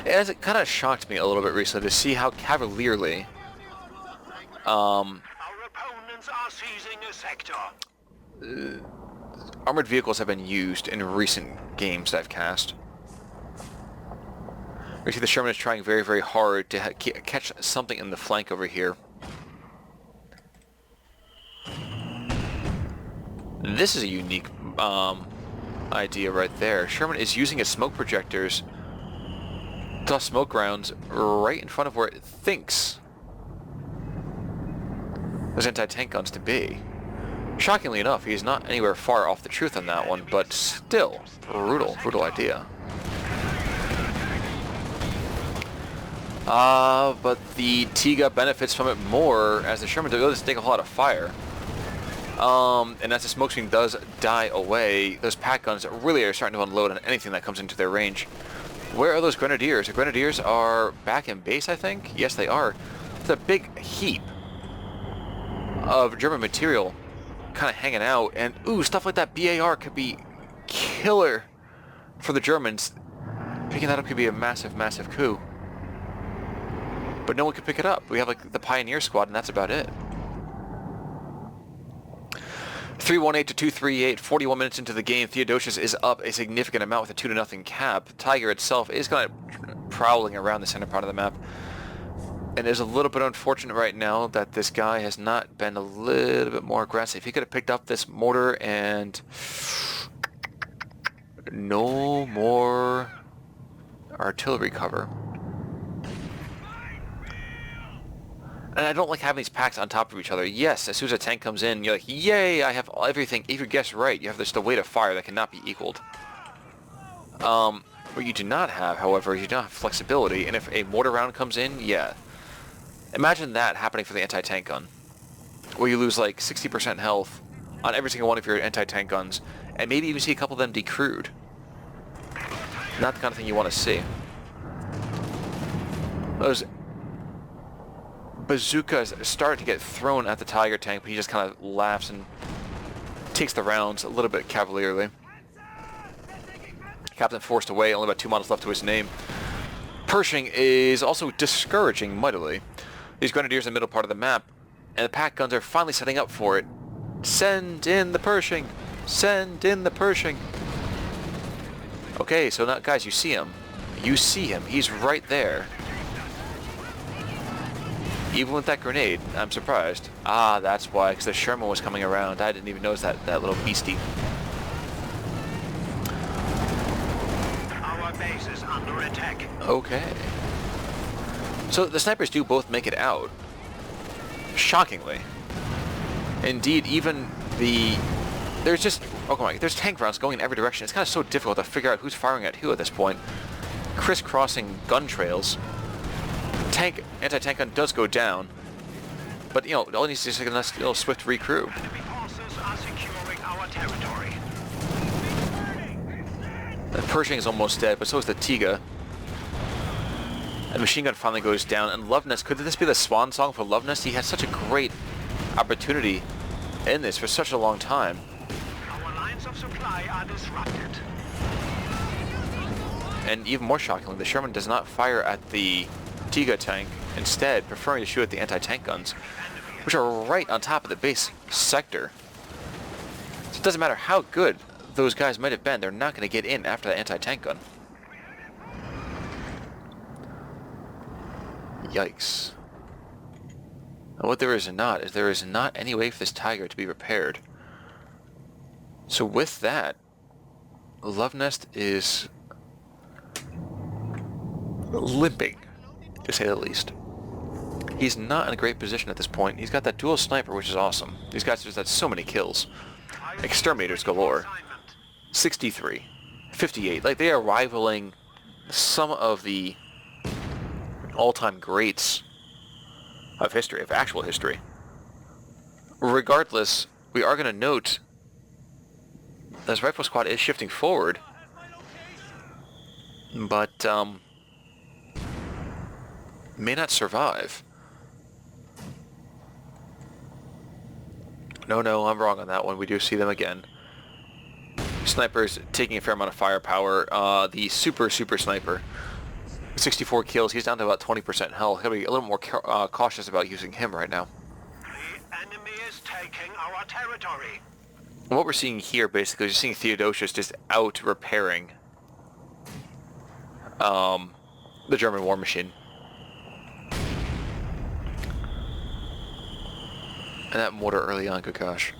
Speaker 1: It kind of shocked me a little bit recently to see how cavalierly
Speaker 2: Our opponents are seizing a sector.
Speaker 1: armored vehicles have been used in recent games that I've cast. We see the Sherman is trying very, very hard to catch something in the flank over here. This is a unique idea right there. Sherman is using his smoke projectors to toss smoke rounds right in front of where it thinks those anti-tank guns to be. Shockingly enough, he's not anywhere far off the truth on that one, but still, brutal idea. But the Tiga benefits from it more as the Sherman doesn't take a whole lot of fire. And as the smoke screen does die away, those pack guns really are starting to unload on anything that comes into their range. Where are those Grenadiers? The Grenadiers are back in base, I think? Yes, they are. It's a big heap of German material kind of hanging out, and ooh, stuff like that BAR could be killer for the Germans. Picking that up could be a massive coup. But no one can pick it up. We have like the Pioneer Squad, and that's about it. 318 to 238, 41 minutes into the game. Theodosios is up a significant amount with a 2-0 cap. Tiger itself is kind of prowling around the center part of the map. And it is a little bit unfortunate right now that this guy has not been a little bit more aggressive. He could have picked up this mortar and no more artillery cover. And I don't like having these packs on top of each other. Yes, as soon as a tank comes in, you're like, yay, I have everything. If you guess right, you have just a weight of fire that cannot be equaled. What you do not have, however, is you don't have flexibility. And if a mortar round comes in, yeah. Imagine that happening for the anti-tank gun, where you lose like 60% health on every single one of your anti-tank guns, and maybe even see a couple of them decrewed. Not the kind of thing you want to see. Those bazookas start to get thrown at the Tiger tank, but he just kind of laughs and takes the rounds a little bit cavalierly. Captain forced away, only about 2 models left to his name. Pershing is also discouraging mightily. These Grenadiers in the middle part of the map, and the pack guns are finally setting up for it. Send in the Pershing! Send in the Pershing! Okay, so now, guys, you see him. You see him. He's right there. Even with that grenade, I'm surprised. Ah, that's why, because the Sherman was coming around. I didn't even notice that little beastie.
Speaker 2: Our base is under attack.
Speaker 1: Okay. So the snipers do both make it out. Shockingly. Indeed, even there's just, oh my, there's tank rounds going in every direction. It's kind of so difficult to figure out who's firing at who at this point. Crisscrossing gun trails. Anti-tank gun does go down, but you know, all it needs is a nice little swift recrew.
Speaker 2: Enemy forces are securing our territory.
Speaker 1: The Pershing is almost dead, but so is the Tiga. And machine gun finally goes down, and Luvnest, could this be the swan song for Luvnest? He had such a great opportunity in this for such a long time.
Speaker 2: Our lines of supply are disrupted.
Speaker 1: And even more shockingly, the Sherman does not fire at the Tiga tank, instead preferring to shoot at the anti-tank guns, which are right on top of the base sector. So it doesn't matter how good those guys might have been, they're not going to get in after that anti-tank gun. Yikes. And what there is not any way for this Tiger to be repaired. So with that, Luvnest is limping, to say the least. He's not in a great position at this point. He's got that dual sniper, which is awesome. These guys just had so many kills. Exterminators galore. 63, 58. Like, they are rivaling some of the all-time greats of history, of actual history. Regardless, we are going to note that this rifle squad is shifting forward, but may not survive. No, I'm wrong on that one. We do see them again. Sniper's taking a fair amount of firepower. The super sniper, 64 kills. He's down to about 20% health. Gotta be a little more cautious about using him right now.
Speaker 2: The enemy is taking our territory.
Speaker 1: What we're seeing here, basically, is you're seeing Theodosios just out repairing the German war machine. And that mortar early on, good gosh.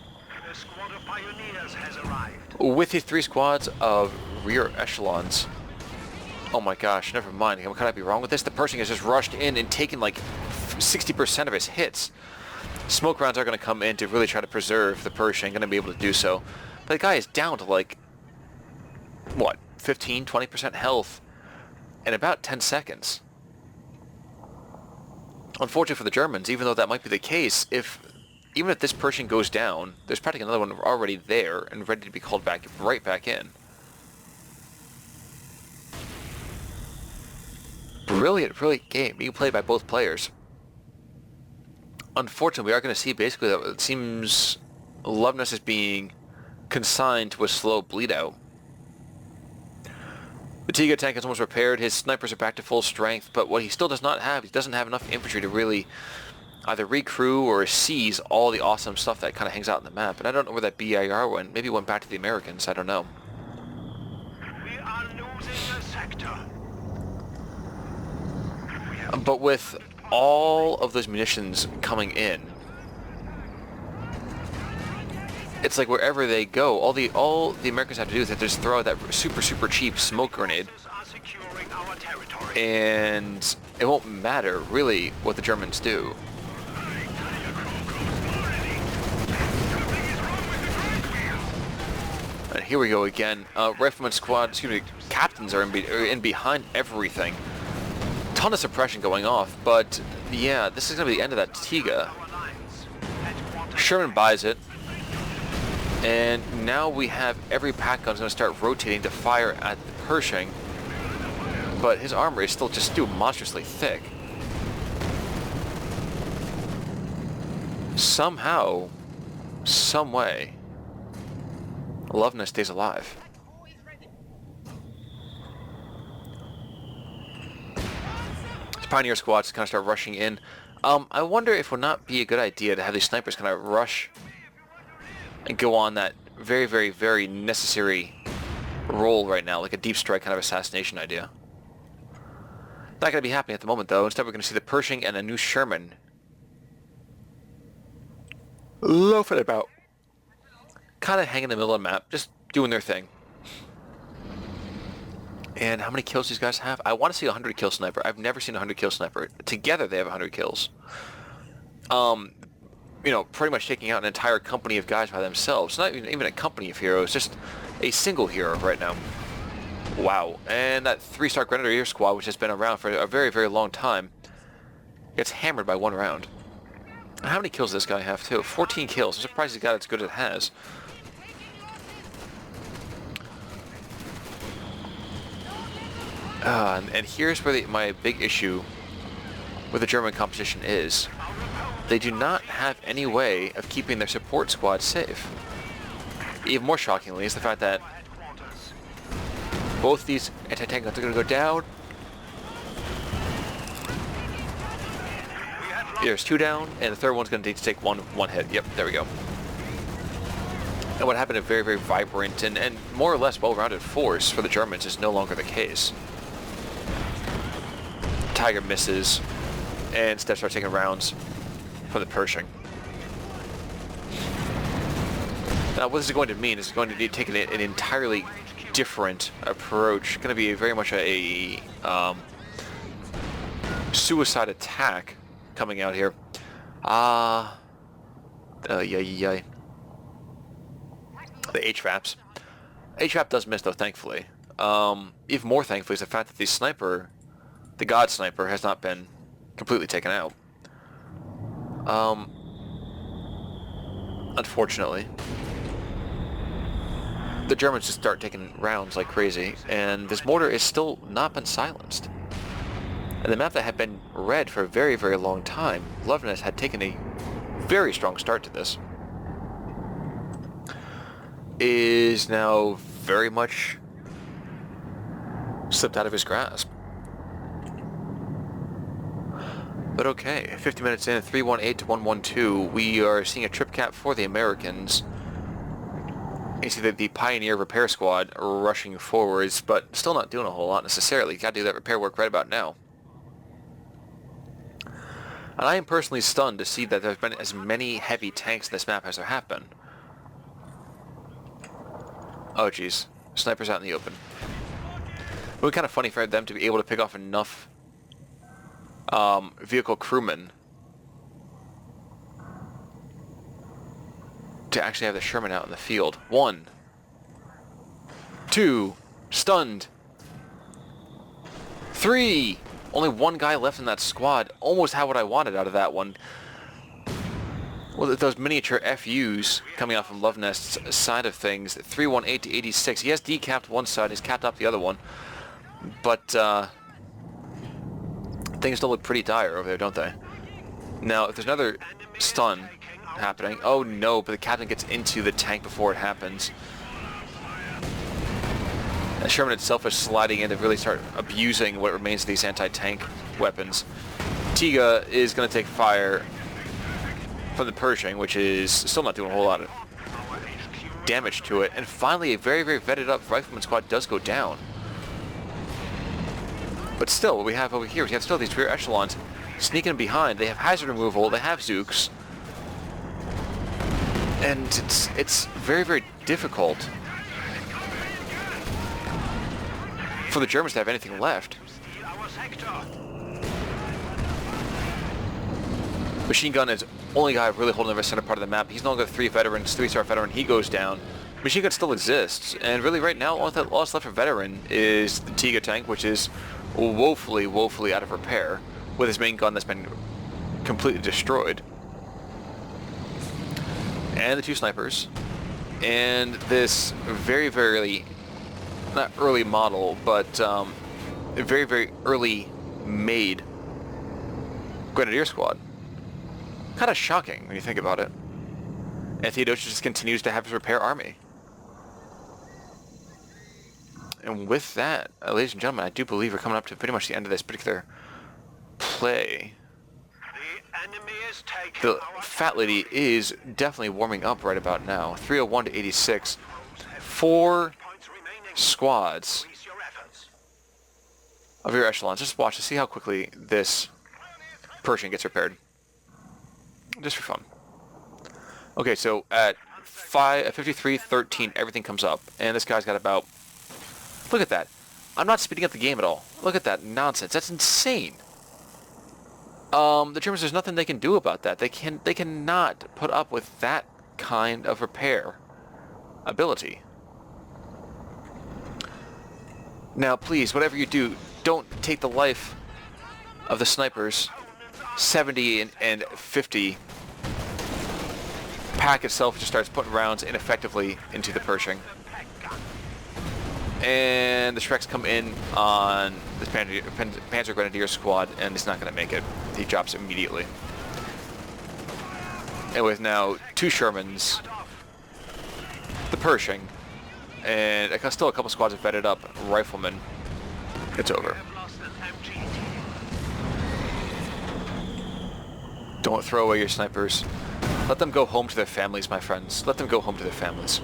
Speaker 2: The squad of pioneers has arrived.
Speaker 1: With his 3 squads of rear echelons. Oh my gosh, never mind. Could I be wrong with this? The Pershing has just rushed in and taken like 60% of his hits. Smoke rounds are going to come in to really try to preserve the Pershing. Going to be able to do so. But the guy is down to like, what, 15, 20% health in about 10 seconds. Unfortunately for the Germans, even though that might be the case, even if this Pershing goes down, there's practically another one already there and ready to be called back right back in. Brilliant game being played by both players. Unfortunately, we are going to see basically that it seems Luvnest is being consigned to a slow bleed out. The Tiga tank is almost repaired. His snipers are back to full strength, but what he still does not have, he doesn't have enough infantry to really either recrew or seize all the awesome stuff that kind of hangs out in the map. And I don't know where that BIR went. Maybe it went back to the Americans. I don't know.
Speaker 2: We are losing a sector.
Speaker 1: But with all of those munitions coming in, it's like wherever they go, all the Americans have to do is they just throw out that super cheap smoke grenade,
Speaker 2: Are securing our territory.
Speaker 1: and it won't matter really what the Germans do. And here we go again. Rifleman squad, captains are in behind everything. Ton of suppression going off, but yeah, this is going to be the end of that Tiga. Sherman buys it, and now we have every pack gun's going to start rotating to fire at the Pershing, but his armor is still just too monstrously thick. Somehow, some way, Luvnest stays alive. Pioneer squads kind of start rushing in. I wonder if it would not be a good idea to have these snipers kind of rush and go on that very necessary roll right now, like a deep strike kind of assassination idea. Not going to be happening at the moment, though. Instead, we're going to see the Pershing and a new Sherman loafing about, kind of hanging in the middle of the map, just doing their thing. And how many kills these guys have? I want to see a 100 kill sniper. I've never seen a 100 kill sniper. Together they have 100 kills. You know, pretty much taking out an entire company of guys by themselves. Not even a company of heroes, just a single hero right now. Wow. And that 3-star Grenadier squad, which has been around for a very long time, gets hammered by 1 round. How many kills does this guy have too? 14 kills. I'm surprised he got as good as it has. And here's where my big issue with the German competition is. They do not have any way of keeping their support squad safe. Even more shockingly is the fact that both these anti-tank guns are going to go down. There's 2 down, and the third one's going to need to take one hit. Yep, there we go. And what happened, a very vibrant and more or less well-rounded force for the Germans is no longer the case. Tiger misses, and instead starts taking rounds from the Pershing. Now, what this is going to mean is it's going to need to take an entirely different approach. Going to be very much a suicide attack coming out here. Yeah. The HVAPs. HVAP does miss, though, thankfully. Even more thankfully is the fact that the God Sniper has not been completely taken out. Unfortunately, the Germans just start taking rounds like crazy, and this mortar is still not been silenced. And the map that had been red for a very, very long time, Luvnest had taken a very strong start to this, is now very much slipped out of his grasp. But okay, 50 minutes in, 318 to 112, we are seeing a trip cap for the Americans. You see the Pioneer Repair Squad rushing forwards, but still not doing a whole lot necessarily. Gotta do that repair work right about now. And I am personally stunned to see that there's been as many heavy tanks in this map as there have been. Oh jeez, snipers out in the open. It would be kind of funny for them to be able to pick off enough vehicle crewmen to actually have the Sherman out in the field. 1, 2, stunned. 3, only one guy left in that squad. Almost had what I wanted out of that one. Well, those miniature FUs coming out from Luvnest's side of things. 318 to 86. He has decapped one side, he's capped up the other one. But things still look pretty dire over there, don't they? Now, if there's another stun happening... Oh no, but the captain gets into the tank before it happens. And Sherman itself is sliding in to really start abusing what remains of these anti-tank weapons. Tiga is going to take fire from the Pershing, which is still not doing a whole lot of damage to it. And finally, a very, very vetted up rifleman squad does go down. But still, what we have over here, we have still these rear echelons sneaking behind. They have hazard removal, they have Zooks. And it's very, very difficult for the Germans to have anything left. Machine gun is only guy really holding the center part of the map. He's no longer 3-star veteran. He goes down. Machine gun still exists, and really right now, all that's left for veteran is the Tiga tank, which is woefully, woefully out of repair, with his main gun that's been completely destroyed. And the 2 snipers, and this very, very, not early model, but very, very early made Grenadier squad. Kind of shocking when you think about it. And Theodosios just continues to have his repair army. And with that, ladies and gentlemen, I do believe we're coming up to pretty much the end of this particular play. The fat lady is definitely warming up right about now. 301 to 86. 4 squads of your echelons. Just watch to see how quickly this Pershing gets repaired. Just for fun. Okay, so at 53:13, everything comes up. And this guy's got about... Look at that. I'm not speeding up the game at all. Look at that nonsense. That's insane. The Germans, there's nothing they can do about that. They cannot put up with that kind of repair ability. Now, please, whatever you do, don't take the life of the snipers. 70 and 50. Pack itself just starts putting rounds ineffectively into the Pershing. And the Shreks come in on this Panzer Grenadier squad, and it's not going to make it. He drops immediately. And with now 2 Shermans, the Pershing, and still a couple squads of vetted up riflemen, it's over. Don't throw away your snipers. Let them go home to their families, my friends. Let them go home to their families.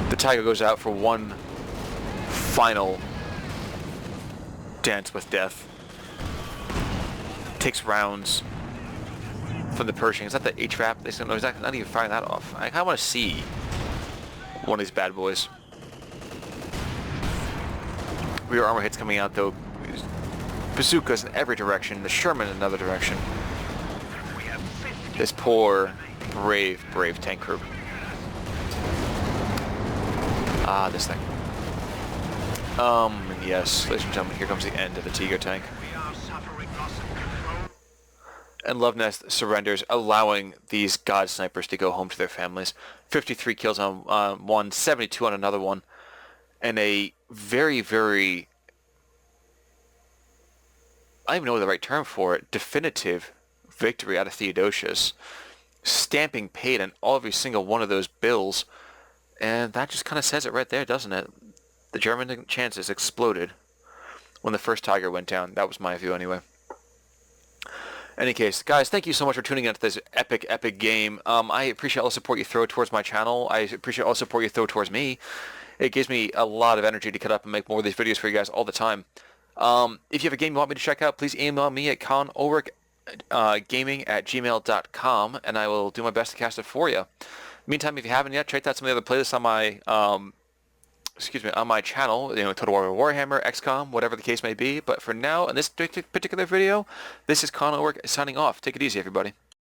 Speaker 1: The Tiger goes out for one final dance with death. Takes rounds from the Pershing. Is that the H-Trap? They said, no, he's not even firing that off. I kind of want to see one of these bad boys. Rear armor hits coming out, though. Bazookas in every direction. The Sherman in another direction. This poor, brave, brave tank crew. Ah, this thing. And yes, ladies and gentlemen, here comes the end of the Tiga tank. And Luvnest surrenders, allowing these god snipers to go home to their families. 53 kills on one, 72 on another one. and a very, very, I don't even know the right term for it, definitive victory out of Theodosios, stamping paid on every single one of those bills, and that just kind of says it right there, doesn't it? The German chances exploded when the first Tiger went down. That was my view anyway. Any case, guys, thank you so much for tuning in to this epic, epic game. I appreciate all the support you throw towards my channel. I appreciate all the support you throw towards me. It gives me a lot of energy to cut up and make more of these videos for you guys all the time. If you have a game you want me to check out, please email me at conulrichgaming@gmail.com, and I will do my best to cast it for you. Meantime, if you haven't yet, check out some of the other playlists on my on my channel, Total War Warhammer, XCOM, whatever the case may be. But for now, in this particular video, this is Con Ulrich signing off. Take it easy, everybody.